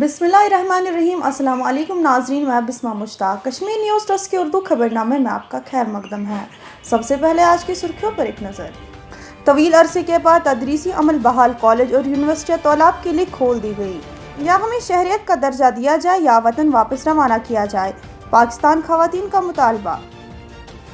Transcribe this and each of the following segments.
बिस्मिल्लाहिर्रहमानिर्रहीम। अस्सलाम वालेकुम नाज़रीन, मैं बिस्मा मुश्ताक। कश्मीर न्यूज़ ट्रस्ट के उर्दू खबरनामे में आपका खैर मकदम है। सबसे पहले आज की सुर्खियों पर एक नज़र। तवील अरसे के बाद तदरीसी अमल बहाल, कॉलेज और यूनिवर्सिटियाँ तौलाब के लिए खोल दी गई। या हमें शहरियत का दर्जा दिया जाए या वतन वापस रवाना किया जाए, पाकिस्तान खवातीन का मुतालबा।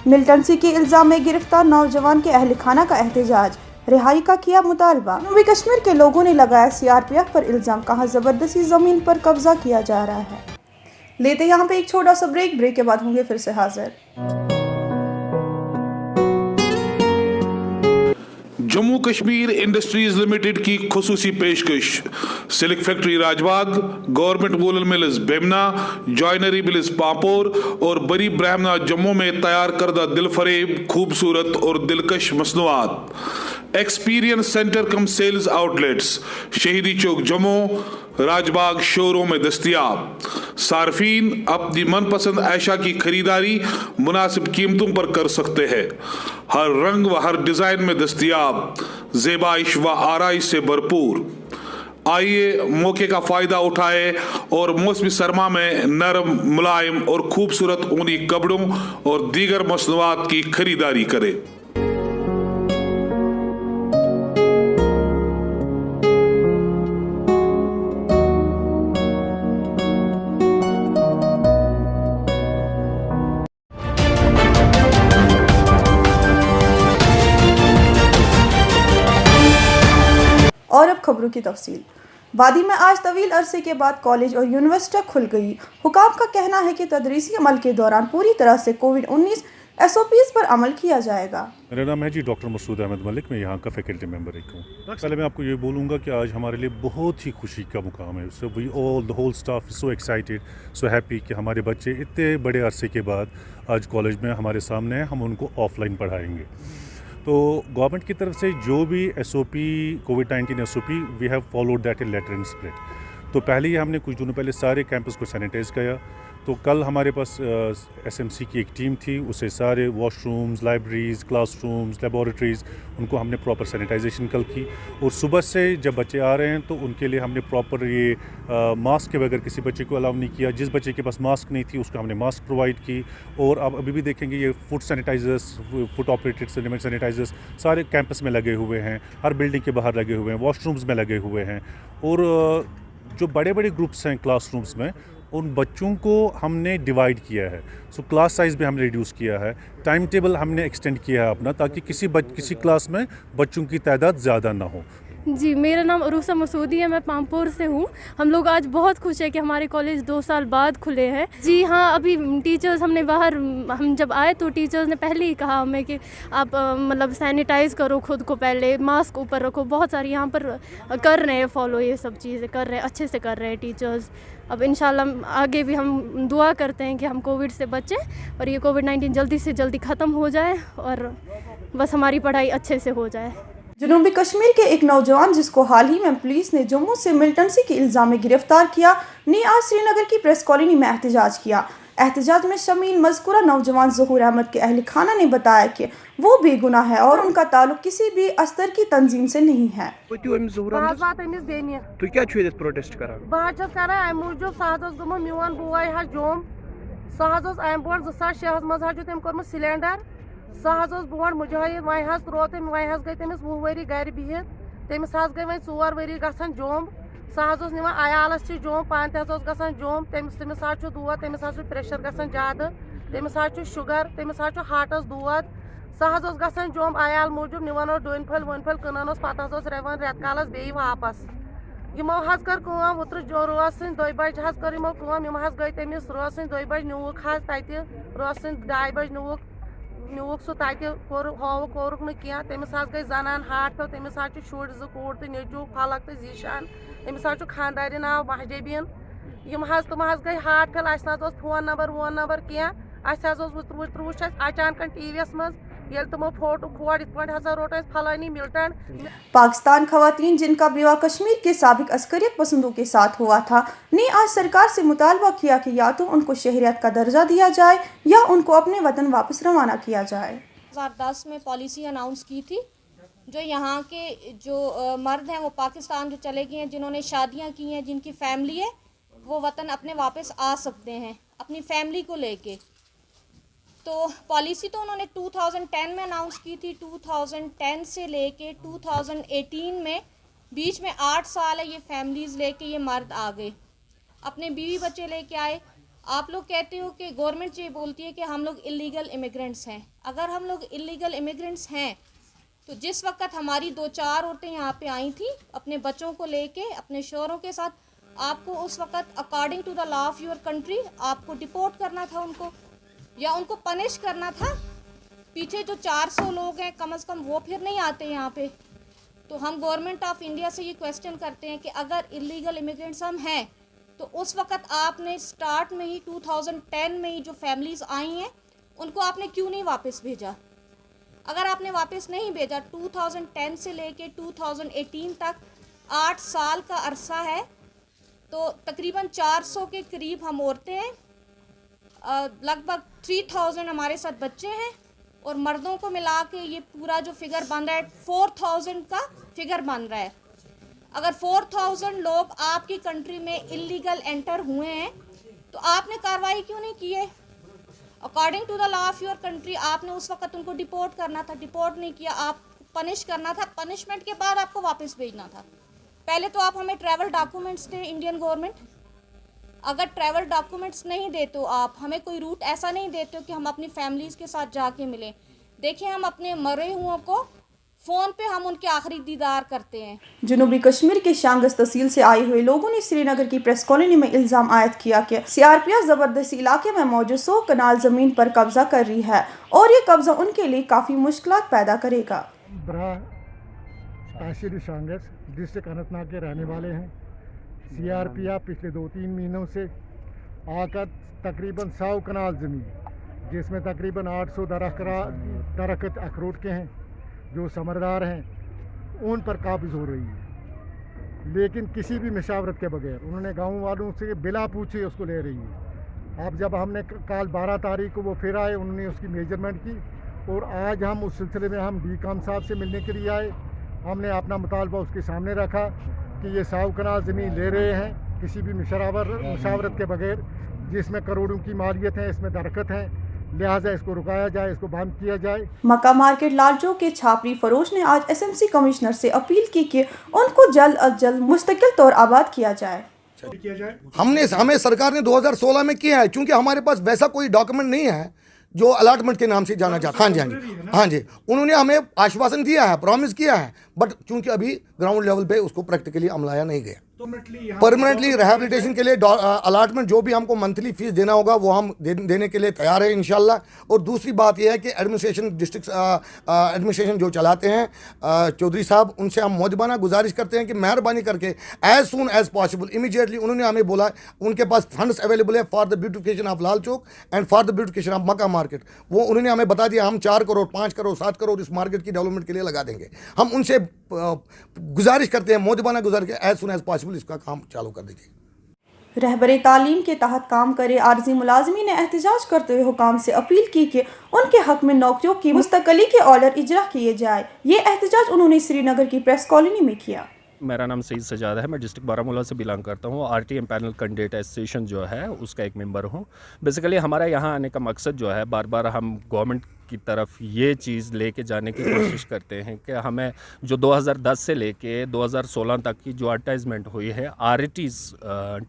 मिलिटेंसी के इल्ज़ाम में गिरफ्तार नौजवान के अहल खाना का एहतजाज, रिहाई का किया मुतालबा। जनूबी कश्मीर के लोगों ने लगाया सीआरपीएफ पर इल्ज़ाम, कहा जबरदस्ती ज़मीन पर कब्जा किया जा रहा है। लेते यहाँ पे एक छोटा सा ब्रेक के बाद होंगे फिर से हाजिर। जम्मू कश्मीर इंडस्ट्रीज लिमिटेड की खुसूसी पेशकश, silk factory Rajbagh, government woollen mills Bemina, joinery mills Pampore और बरी ब्राह्मणा जम्मू में तैयार करदा दिलफरेब, खूबसूरत और दिलकश मसनूआत। एक्सपीरियंस सेंटर कम सेल्स आउटलेट्स शहीदी चौक जम्मू, राजबाग शोरों में दस्तियाब। सार्फिन अपनी मनपसंद ऐशा की खरीदारी मुनासिब कीमतों पर कर सकते हैं। हर रंग व हर डिजाइन में दस्तियाब, ज़ेबाइश व आराइश से भरपूर। आइए मौके का फायदा उठाए और मौसमी सरमा में नरम, मुलायम और खूबसूरत ऊनी कपड़ों और दीगर मसनूआत की खरीदारी करें। और अब खबरों की तफसील। वादी में आज तवील अरसे के बाद कॉलेज और यूनिवर्सिटियाँ खुल गई। हुकाम का कहना है कि तदरीसी अमल के दौरान पूरी तरह से कोविड-19 SOPs पर अमल किया जाएगा। मेरा नाम है जी डॉक्टर मसूद अहमद मलिक, मैं यहाँ का फैकल्टी मेंबर एक हूँ। पहले मैं आपको ये बोलूँगा कि आज हमारे लिए बहुत ही खुशी का मुकाम है। So we all the whole staff so excited, so happy कि हमारे बच्चे इतने बड़े अरसे के बाद आज कॉलेज में हमारे सामने हैं, हम उनको ऑफलाइन पढ़ाएँगे। तो गवर्नमेंट की तरफ से जो भी SOP कोविड-19 SOP we have followed that in letter and split. तो पहले ही हमने कुछ दिनों पहले सारे कैंपस को सैनिटाइज़ किया। तो कल हमारे पास SMC की एक टीम थी, उसे सारे वॉशरूम्स, लाइब्रेरीज़, क्लासरूम्स, लेबॉरेटरीज़, उनको हमने प्रॉपर सैनिटाइजेशन कल की। और सुबह से जब बच्चे आ रहे हैं तो उनके लिए हमने प्रॉपर ये मास्क के बगैर किसी बच्चे को अलाउ नहीं किया। जिस बच्चे के पास मास्क नहीं थी उसको हमने मास्क प्रोवाइड की। और आप अभी भी देखेंगे ये foot sanitisers, foot operated sanitisers सारे कैंपस में लगे हुए हैं, हर बिल्डिंग के बाहर लगे हुए हैं, वॉशरूम्स में लगे हुए हैं। और जो बड़े बड़े ग्रुप्स हैं क्लासरूम्स में, उन बच्चों को हमने डिवाइड किया है। सो क्लास साइज़ भी हमने रिड्यूस किया है, टाइम टेबल हमने एक्सटेंड किया है अपना, ताकि किसी क्लास में बच्चों की तादाद ज़्यादा ना हो। जी, मेरा नाम अरूसा मसूदी है, मैं पामपुर से हूँ। हम लोग आज बहुत खुश है कि हमारे कॉलेज 2 साल बाद खुले हैं। जी हाँ, अभी टीचर्स हमने बाहर, हम जब आए तो टीचर्स ने पहले ही कहा हमें कि आप मतलब सैनिटाइज़ करो खुद को, पहले मास्क ऊपर रखो। बहुत सारी यहाँ पर कर रहे हैं फॉलो, ये सब चीज़ें कर रहे हैं, अच्छे से कर रहे हैं टीचर्स। अब इंशाल्लाह आगे भी हम दुआ करते हैं कि हम कोविड से बचें और ये कोविड-19 जल्दी से जल्दी ख़त्म हो जाए और बस हमारी पढ़ाई अच्छे से हो जाए। जनूबी कश्मीर के एक नौजवान जिसको हाल ही में पुलिस ने जम्मू से मिलिटेंसी के इल्ज़ाम में गिरफ्तार किया, ने आज श्रीनगर की प्रेस कॉलोनी में एहतजाज किया। एहतजाज में शामिल मज़कूरा नौजवान ज़हूर अहमद के अहल खाना ने बताया कि वो बेगुनाह है और उनका ताल्लुक किसी भी अस्तर की तंजीम से नहीं है। बोड मुजाहिद वह त्रो तम वह गई तमिस 20 वरी गर बिहित, तमिस गई वह 4 वरी गसन जोम। सह निवान अयालस जोम, पान गसन जोम। तमिस दूध, तमिस प्रेशर गसन ज्यादा, तमिस शुगर, तमिस हार्टस दूध। सह गसन जोम अयाल मूजूब, निवान डोन फल वन फल कनान, पत रवान रेत कालस बे वापस। यमो कर वुतर रोज सन 2 बज कर गई तमिस रोज सन 2 बज नुक तत रोज सन 2 बज नुक सह तत कोरुक न क्या। तमिस गई जनान हार्ट फेल, तमिस शुर 2 कूर तो नेचू फलक तो जीशान, तमिस खानदारी नाव महजबीन। तम गई हार्ट फेल, अस फोन नंबर वोन नंबर क्या, वुच अचानक टीवीएस मज ये तमो फोटो खोड़ इत रोट फलानी मिल्टन। पाकिस्तान खवातीन जिनका विवाह कश्मीर के साबिक अस्करियत पसंदों के साथ हुआ था, ने आज सरकार से मुतालबा किया कि या तो उनको शहरियत का दर्जा दिया जाए या उनको अपने वतन वापस रवाना किया जाए। 2010 में पॉलिसी अनाउंस की थी, जो यहाँ के जो मर्द हैं वो पाकिस्तान जो चले गए हैं, जिन्होंने शादियाँ की हैं, जिनकी फैमिली है, वो वतन अपने वापस आ सकते हैं अपनी फैमिली को लेके। तो पॉलिसी तो उन्होंने 2010 में अनाउंस की थी। 2010 से लेके 2018 में बीच में 8 साल है ये फैमिलीज़ लेके ये मर्द आ गए, अपने बीवी बच्चे लेके आए। आप लोग कहते हो कि गवर्नमेंट ये बोलती है कि हम लोग इलीगल इमिग्रेंट्स हैं। अगर हम लोग इलीगल इमिग्रेंट्स हैं तो जिस वक्त हमारी 2-4 औरतें यहाँ पे आई थी अपने बच्चों को लेके अपने शोहरों के साथ, आपको उस वक्त according to the law of your country आपको डिपोर्ट करना था उनको, या उनको पनिश करना था। पीछे जो 400 लोग हैं कम से कम वो फिर नहीं आते यहाँ पे। तो हम गवर्नमेंट ऑफ इंडिया से ये क्वेश्चन करते हैं कि अगर इलीगल इमिग्रेंट्स हम हैं तो उस वक्त आपने स्टार्ट में ही 2010 में ही जो फैमिलीज़ आई हैं उनको आपने क्यों नहीं वापस भेजा? अगर आपने वापस नहीं भेजा, 2010 से लेके 2018 तक 8 साल का अरसा है, तो तकरीबन 400 के करीब हम औरतें हैं, लगभग 3000 हमारे साथ बच्चे हैं, और मर्दों को मिला के ये पूरा जो फिगर बन रहा है 4000 का फिगर बन रहा है। अगर 4000 लोग आपकी कंट्री में इलीगल एंटर हुए हैं तो आपने कार्रवाई क्यों नहीं की है? According to the law of your country आपने उस वक्त उनको डिपोर्ट करना था, डिपोर्ट नहीं किया, आप पनिश करना था, पनिशमेंट के बाद आपको वापस भेजना था। पहले तो आप हमें ट्रैवल डॉक्यूमेंट्स दें इंडियन गवर्नमेंट। अगर ट्रैवल डॉक्यूमेंट्स नहीं देते हो, आप हमें कोई रूट ऐसा नहीं देते हो कि हम अपनी फैमिलीज़ के साथ जाके मिलें। देखिए, हम अपने मरे हुओं को फ़ोन पे हम उनके आखिरी दीदार करते हैं। जनूबी कश्मीर के शांगस तहसील से आए हुए लोगों ने श्रीनगर की प्रेस कॉलोनी में इल्जाम आयद किया कि सीआरपीएफ जबरदस्ती इलाके में मौजूद 100 कनाल जमीन पर कब्जा कर रही है और ये कब्जा उनके लिए काफी मुश्किलात पैदा करेगा। तहसील शांगस डिस्ट्रिक्ट अनंतनाग के रहने वाले हैं। सीआरपीएफ पिछले 2-3 महीनों से आकर तकरीबन 100 कनाल ज़मीन, जिसमें तकरीबन 800 दरख्त अखरोट के हैं जो समरदार हैं, उन पर काबिज हो रही है, लेकिन किसी भी मशावरत के बगैर उन्होंने गांव वालों से बिला पूछे उसको ले रही है। अब जब हमने कल 12 तारीख को वो फिर आए, उन्होंने उसकी मेजरमेंट की और आज हम उस सिलसिले में हम डीकाम साहब से मिलने के लिए आए। हमने अपना मुतालबा उसके सामने रखा कि ये 100 कनाल ज़मीन ले रहे हैं किसी भी मशावरत के बगैर, जिसमें करोड़ों की मालियत है, इसमें दरख्त हैं, लिहाजा इसको रुकाया जाए, इसको बंद किया जाए। मक्का मार्केट लालचौक के छापरी फरोश ने आज एसएमसी कमिश्नर से अपील की कि उनको जल्द अज जल्द मुस्तकिल तौर आबाद किया जाए। हमें सरकार ने 2016 में किया है, क्योंकि हमारे पास वैसा कोई डॉक्यूमेंट नहीं है जो अलॉटमेंट के नाम से जाना जाता है। हाँ जी, उन्होंने हमें आश्वासन दिया है, प्रॉमिस किया है, बट चूंकि अभी ग्राउंड लेवल पे उसको प्रैक्टिकली अमलाया नहीं गया। परमानेंटली रिहैबिलिटेशन के लिए अलॉटमेंट जो भी हमको मंथली फीस देना होगा वो हम देने के लिए तैयार है इंशाल्लाह। और दूसरी बात यह है कि एडमिनिस्ट्रेशन डिस्ट्रिक्ट एडमिनिस्ट्रेशन जो चलाते हैं चौधरी साहब, उनसे हम मौजबाना गुजारिश करते हैं कि मेहरबानी करके as soon as possible immediately, उन्होंने हमें बोला उनके पास फंड्स अवेलेबल है for the beautification of Lal Chowk and for the beautification of Makka market. वो उन्होंने हमें बता दिया हम 4 करोड़ 5 करोड़ 7 करोड़ इस मार्केट की डेवलपमेंट के लिए लगा देंगे। हम उनसे गुजारिश करते हैं, मौजबाना गुजार के एज सुन एज पॉसिबल इसका काम चालू कर दीजिए। रहबरे तालीम के तहत काम करे आर्जी मुलाजमी ने एहतजाज करते हुए हुकाम से अपील की कि उनके हक में नौकरियों की मुस्तकली के ऑर्डर इजरा किए जाए। ये एहतजाज उन्होंने श्रीनगर की प्रेस कॉलोनी में किया। मेरा नाम सईद सजाद है, मैं डिस्ट्रिक्ट बारामूला से बिलोंग करता हूँ। आरटीएम पैनल कैंडिडेट एसोसिएशन जो है उसका एक मेंबर हूँ। बेसिकली हमारा यहाँ आने का मकसद जो है, बार बार हम गवर्नमेंट की तरफ ये चीज़ लेके जाने की कोशिश करते हैं कि हमें जो 2010 से लेके 2016 तक की जो एडवर्टाइजमेंट हुई है आरटीज़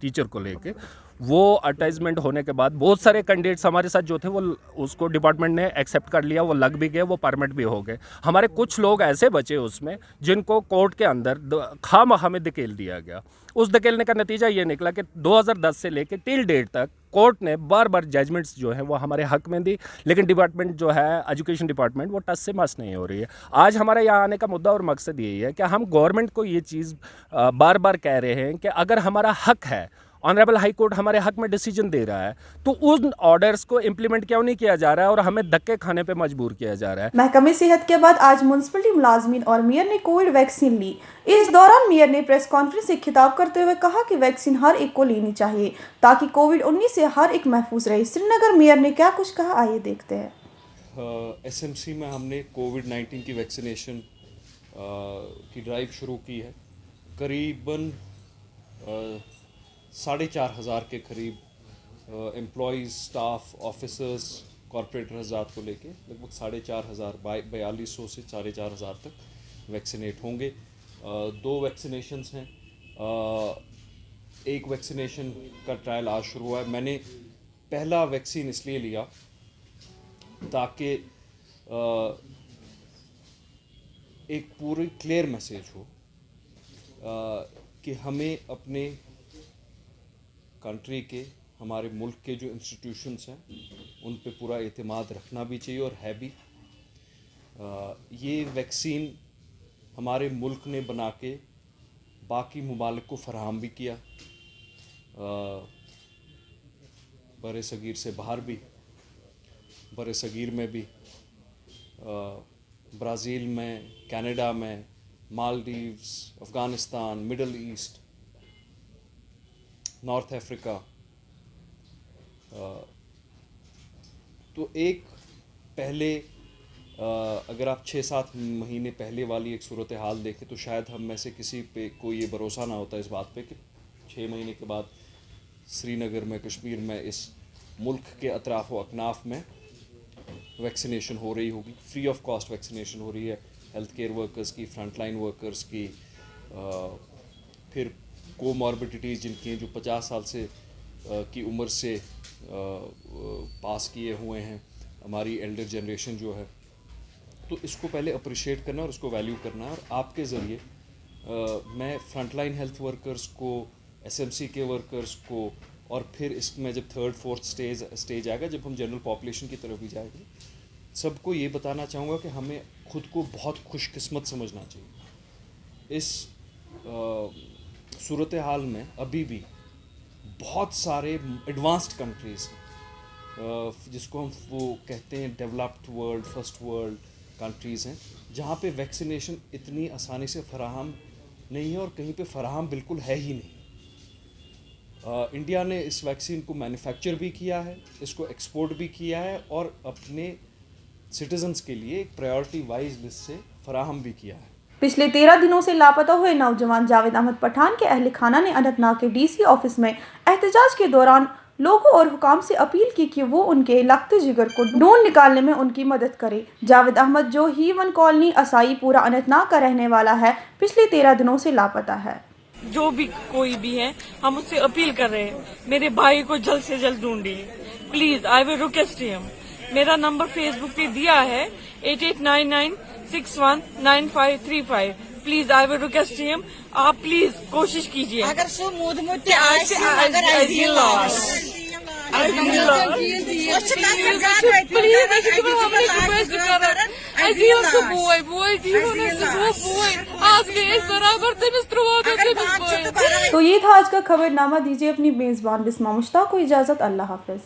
टीचर को लेके, वो एडवर्टाइजमेंट होने के बाद बहुत सारे कैंडिडेट्स हमारे साथ जो थे वो उसको डिपार्टमेंट ने एक्सेप्ट कर लिया, वो लग भी गए, वो परमिट भी हो गए। हमारे कुछ लोग ऐसे बचे उसमें जिनको कोर्ट के अंदर खामखा में धकेल दिया गया। उस धकेलने का नतीजा ये निकला कि 2010 से लेकर टिल डेट तक कोर्ट ने बार बार जजमेंट्स जो है वो हमारे हक में दी, लेकिन डिपार्टमेंट जो है एजुकेशन डिपार्टमेंट वो टस से मस नहीं हो रही है। आज हमारे यहाँ आने का मुद्दा और मकसद यही है कि हम गवर्नमेंट को ये चीज़ बार बार कह रहे हैं कि अगर हमारा हक है, ऑनरेबल हाई कोर्ट हमारे हक में डिसीजन दे रहा है, तो उन ऑर्डर्स को इम्प्लीमेंट क्यों नहीं किया जा रहा है और हमें धक्के खाने पे मजबूर किया जा रहा है। महकमे सेहत के बाद आज म्युनिसिपलिटी मुलाजमीन और मेयर ने कोविड वैक्सीन ली। इस दौरान मेयर ने प्रेस कॉन्फ्रेंस से खिताब करते हुए कहा कि वैक्सीन हर एक को लेनी चाहिए ताकि कोविड-19 से हर एक महफूज रहे। श्रीनगर मेयर ने क्या कुछ कहा, आइए देखते हैं। एसएमसी में हमने कोविड-19 की वैक्सीनेशन की ड्राइव शुरू की है। करीबन 4,500 के करीब एम्प्लॉयज़, स्टाफ, ऑफिसर्स, कॉरपोरेट हज़ात को लेके लगभग 4,500 4200 से 4,500 तक वैक्सीनेट होंगे। 2 वैक्सीनेशंस हैं। एक वैक्सीनेशन का ट्रायल आज शुरू हुआ है। मैंने पहला वैक्सीन इसलिए लिया ताकि एक पूरी क्लियर मैसेज हो कि हमें अपने कंट्री के, हमारे मुल्क के जो इंस्टीट्यूशंस हैं उन पे पूरा एतमाद रखना भी चाहिए और है भी। ये वैक्सीन हमारे मुल्क ने बना के बाकी मुमालिक को फराहम भी किया, बरे सगीर से बाहर भी, बरे सगीर में भी, ब्राज़ील में, कनाडा में, Maldives, Afghanistan, middle east, north Africa. तो एक पहले अगर आप 6-7 महीने पहले वाली एक सूरत हाल देखें तो शायद हम में से किसी पे कोई ये भरोसा ना होता इस बात पे कि 6 महीने के बाद श्रीनगर में, कश्मीर में, इस मुल्क के अतराफ़ व अकनाफ में वैक्सीनेशन हो रही होगी। फ्री ऑफ कॉस्ट वैक्सीनेशन हो रही है हेल्थ केयर वर्कर्स की, फ्रंट लाइन वर्कर्स की, फिर कोमॉर्बिडिटीज़ जिनकी जो 50 साल से की उम्र से पास किए हुए हैं, हमारी एल्डर जनरेशन जो है। तो इसको पहले अप्रिशिएट करना और इसको वैल्यू करना। और आपके ज़रिए मैं फ्रंट लाइन हेल्थ वर्कर्स को, SMC के वर्कर्स को, और फिर इसमें जब 3rd 4th स्टेज आएगा, जब हम जनरल पॉपुलेशन की तरफ भी जाएंगे, सबको ये बताना चाहूँगा कि हमें ख़ुद को बहुत खुशकिस्मत समझना चाहिए। इस सूरत हाल में अभी भी बहुत सारे एडवांस्ड कंट्रीज़, जिसको हम वो कहते हैं developed world, first world countries हैं, जहाँ पे वैक्सीनेशन इतनी आसानी से फराहम नहीं है और कहीं पे फराहम बिल्कुल है ही नहीं। इंडिया ने इस वैक्सीन को मैन्युफैक्चर भी किया है, इसको एक्सपोर्ट भी किया है और अपने सिटीजन्स के लिए एक प्रायोरिटी वाइज लिस्ट से फराहम भी किया है। पिछले 13 दिनों से लापता हुए नौजवान जावेद अहमद पठान के अहल खाना ने अनंतनाग के DC ऑफिस में एहतजाज के दौरान लोगों और हुकाम से अपील की कि वो उनके लख्त जिगर को ढूंढ निकालने में उनकी मदद करे। जावेद अहमद, जो ही1 कॉलोनी असाई पूरा अनंतनाग का रहने वाला है, पिछले 13 दिनों से लापता है। जो भी कोई भी है, हम उससे अपील कर रहे हैं, मेरे भाई को जल्द से जल्द ढूंढिए please. I will request him. मेरा नंबर फेसबुक पे दिया है 8899619535। Please I will request him, आप प्लीज कोशिश कीजिए। अगर सो मूद तो ये था आज का खबरनामा। दीजिए अपनी मेजबान बिस्मा मुश्ताक को इजाजत। अल्लाह हाफिज।